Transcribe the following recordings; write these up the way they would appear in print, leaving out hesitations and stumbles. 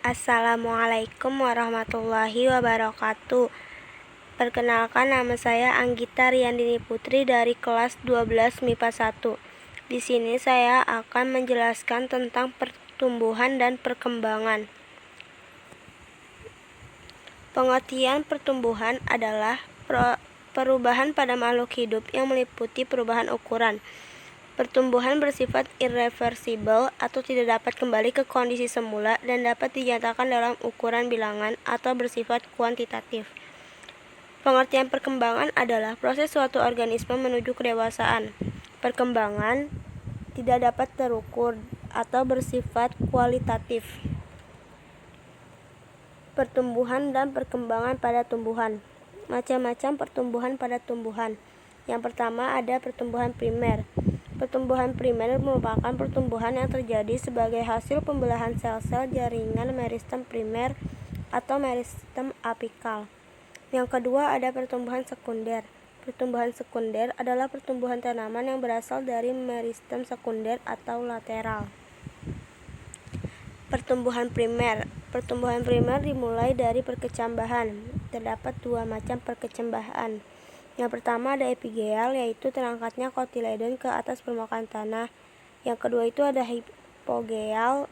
Assalamualaikum warahmatullahi wabarakatuh. Perkenalkan, nama saya Anggita Riyandini Putri dari kelas 12 MIPA 1. Di sini saya akan menjelaskan tentang pertumbuhan dan perkembangan. Pengertian pertumbuhan adalah perubahan pada makhluk hidup yang meliputi perubahan ukuran. Pertumbuhan bersifat irreversibel atau tidak dapat kembali ke kondisi semula dan dapat dinyatakan dalam ukuran bilangan atau bersifat kuantitatif. Pengertian perkembangan adalah proses suatu organisme menuju kedewasaan. Perkembangan tidak dapat terukur atau bersifat kualitatif. Pertumbuhan dan perkembangan pada tumbuhan. Macam-macam pertumbuhan pada tumbuhan. Yang pertama ada pertumbuhan primer. Pertumbuhan primer merupakan pertumbuhan yang terjadi sebagai hasil pembelahan sel-sel jaringan meristem primer atau meristem apikal. Yang kedua ada pertumbuhan sekunder. Pertumbuhan sekunder adalah pertumbuhan tanaman yang berasal dari meristem sekunder atau lateral. Pertumbuhan primer. Pertumbuhan primer dimulai dari perkecambahan. Terdapat dua macam perkecambahan. Yang pertama ada epigeal, yaitu terangkatnya kotiledon ke atas permukaan tanah. Yang kedua itu ada hipogeal,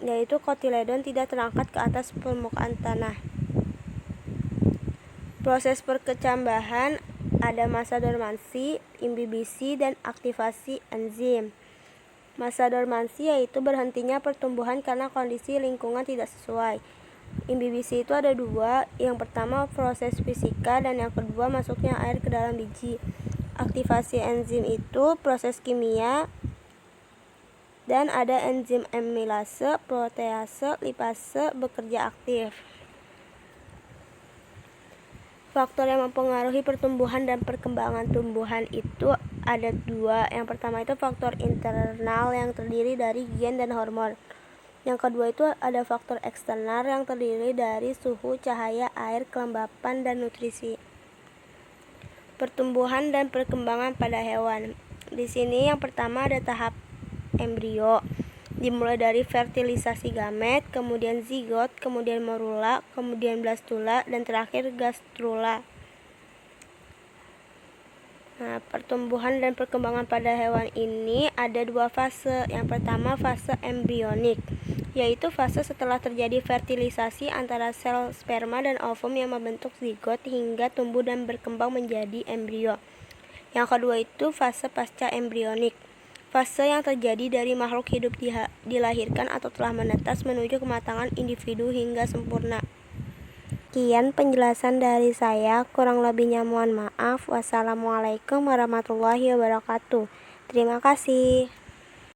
yaitu kotiledon tidak terangkat ke atas permukaan tanah. Proses perkecambahan ada masa dormansi, imbibisi, dan aktivasi enzim. Masa dormansi yaitu berhentinya pertumbuhan karena kondisi lingkungan tidak sesuai. Imbibisi itu ada dua, yang pertama proses fisika dan yang kedua masuknya air ke dalam biji. Aktivasi enzim itu proses kimia dan ada enzim amilase, protease, lipase bekerja aktif. Faktor yang mempengaruhi pertumbuhan dan perkembangan tumbuhan itu ada dua. Yang pertama itu faktor internal yang terdiri dari gen dan hormon. Yang kedua itu ada faktor eksternal yang terdiri dari suhu, cahaya, air, kelembapan, dan nutrisi. Pertumbuhan dan perkembangan pada hewan. Di sini yang pertama ada tahap embrio. Dimulai dari fertilisasi gamet, kemudian zigot, kemudian morula, kemudian blastula, dan terakhir gastrula. Nah, pertumbuhan dan perkembangan pada hewan ini ada dua fase. Yang pertama fase embrionik, yaitu fase setelah terjadi fertilisasi antara sel sperma dan ovum yang membentuk zigot hingga tumbuh dan berkembang menjadi embrio. Yang kedua itu fase pasca embrionik, fase yang terjadi dari makhluk hidup dilahirkan atau telah menetas menuju kematangan individu hingga sempurna. Sekian penjelasan dari saya, kurang lebihnya mohon maaf. Wassalamualaikum warahmatullahi wabarakatuh. Terima kasih.